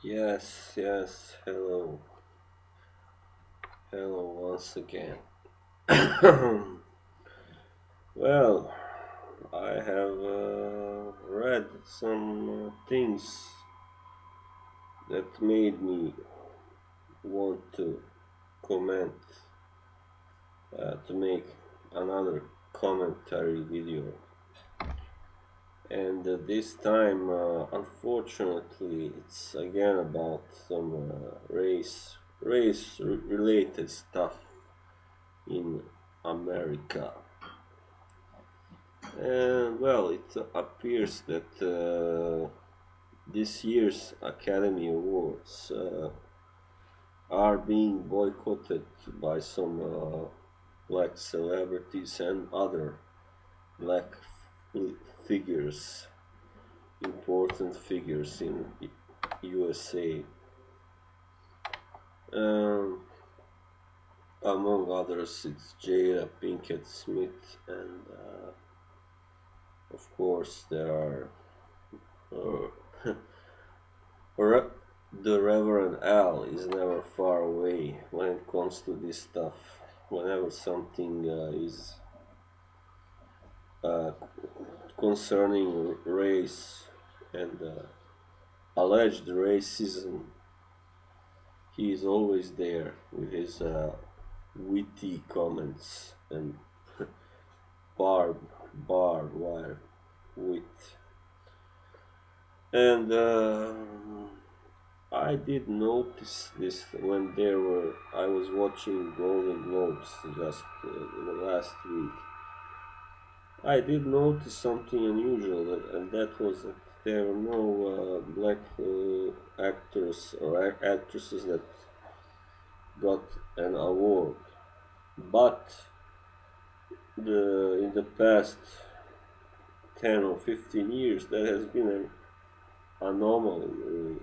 Yes, yes, hello, hello once again. Well, I have read some things that made me want to comment, to make another commentary video. And this time, unfortunately, it's again about some race related stuff in America. And well, it appears that this year's Academy Awards are being boycotted by some black celebrities and other black figures, important figures in USA. Um, Among others, it's Jada Pinkett Smith, and of course, there are uh, Re- the Reverend Al is never far away when it comes to this stuff. Whenever something is uh, concerning race and alleged racism, he is always there with his witty comments and barbed wire wit. And I did notice this when there were. I was watching Golden Globes just in the last week. I did notice something unusual, and that was that there were no black actors or actresses that got an award. But in the past 10 or 15 years, that has been an anomaly, really.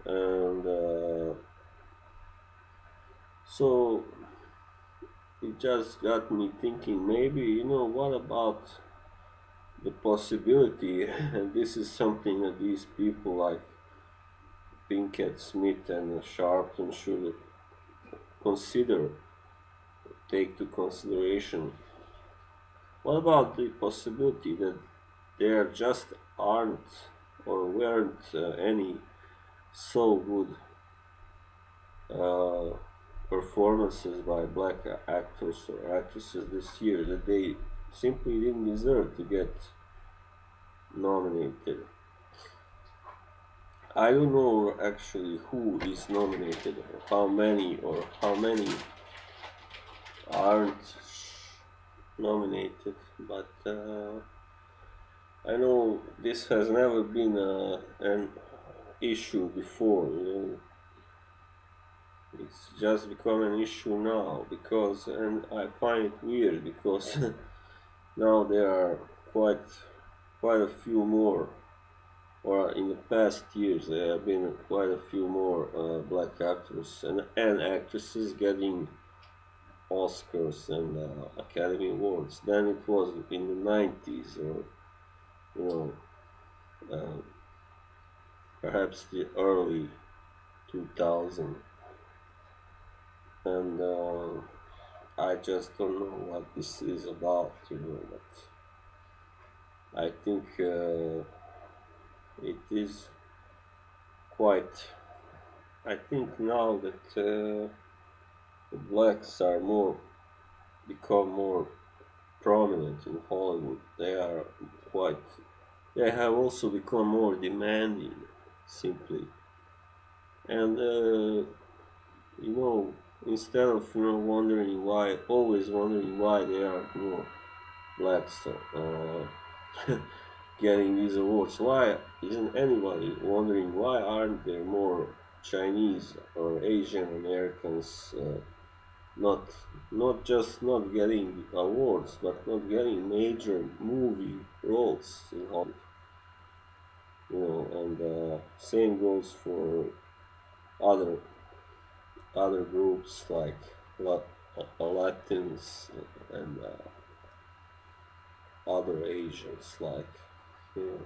And so it just got me thinking, maybe, what about the possibility, and this is something that these people like Pinkett Smith and Sharpton should consider, take to consideration. What about the possibility that there just aren't or weren't any so good uh, performances by black actors or actresses this year that they simply didn't deserve to get nominated? I don't know actually who is nominated, or how many aren't nominated, but I know this has never been an issue before. It's just become an issue now because, and I find it weird because now there are quite a few more, or in the past years there have been quite a few more black actors and actresses getting Oscars and Academy Awards than it was in the 90s, or you know uh, perhaps the early 2000s. And I just don't know what this is about, but I think it is quite. I think now that the blacks are become more prominent in Hollywood, they are quite. They have also become more demanding, simply, and you know, instead of always wondering why there are more blacks getting these awards. Why isn't anybody wondering why aren't there more Chinese or Asian Americans not not just not getting awards, but not getting major movie roles in Hollywood? And same goes for other other groups like Latins and other Asians, like you know,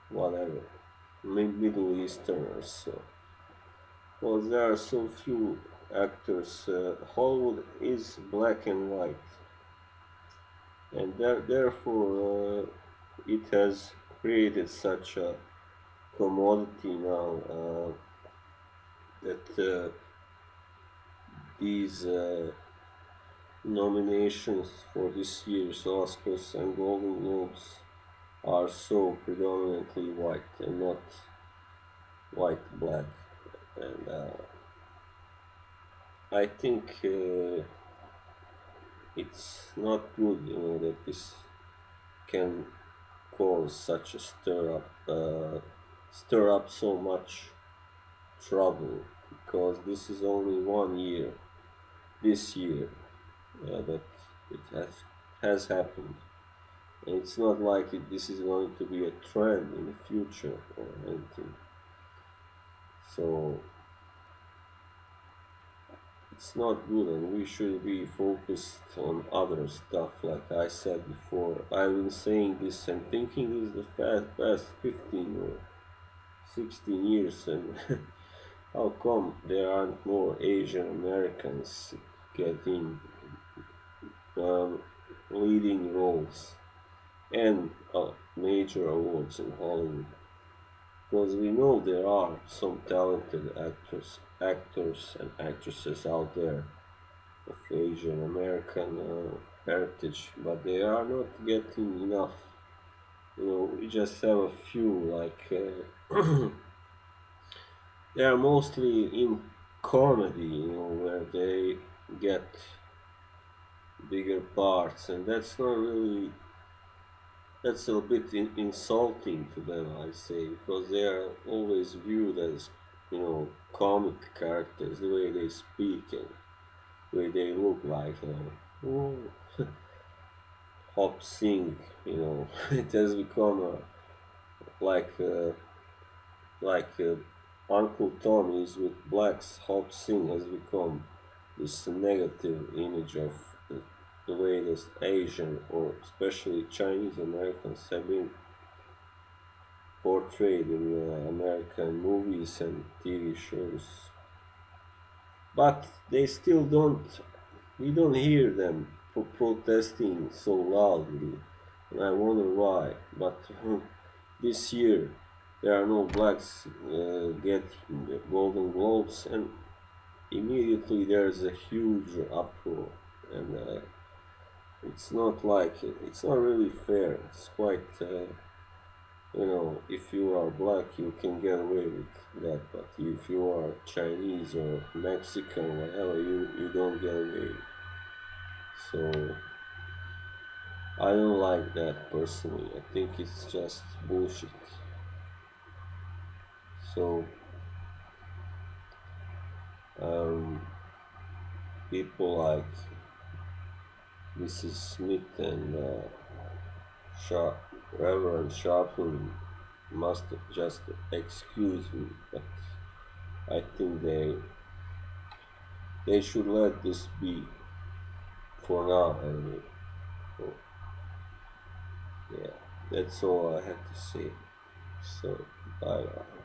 whatever. Middle Easterners. So, well, there are so few actors. Hollywood is black and white, and therefore it has created such a commodity now that these nominations for this year's Oscars and Golden Globes are so predominantly white and not white black. And I think it's not good, that this can cause such a stir up so much trouble, because this is only one year, this year, that it has happened. And it's not like this is going to be a trend in the future or anything. So it's not good, and we should be focused on other stuff. Like I said before, I've been saying this and thinking this the past 15 or 16 years, and how come there aren't more Asian Americans getting um, leading roles and major awards in Hollywood? Because we know there are some talented actors and actresses out there of Asian American heritage, but they are not getting enough. We just have a few, like they are mostly in comedy, where they get bigger parts, and that's a bit insulting to them, I say, because they are always viewed as, comic characters, the way they speak and the way they look like, oh, hop sing, it has become like uh, like Uncle Tom is with blacks. Hop sing has become this negative image of the way this Asian or especially Chinese Americans have been portrayed in American movies and TV shows. But they still don't, we don't hear them protesting so loudly, and I wonder why. But this year there are no blacks getting the Golden Globes, and immediately there's a huge uproar, and it's not really fair. It's quite if you are black, you can get away with that, but if you are Chinese or Mexican, whatever, you don't get away. So I don't like that personally. I think it's just bullshit. So um, people like Mrs. Smith and Sharp, Reverend Sharpton must just excuse me, but I think they should let this be for now anyway. So, yeah, that's all I have to say. So bye bye.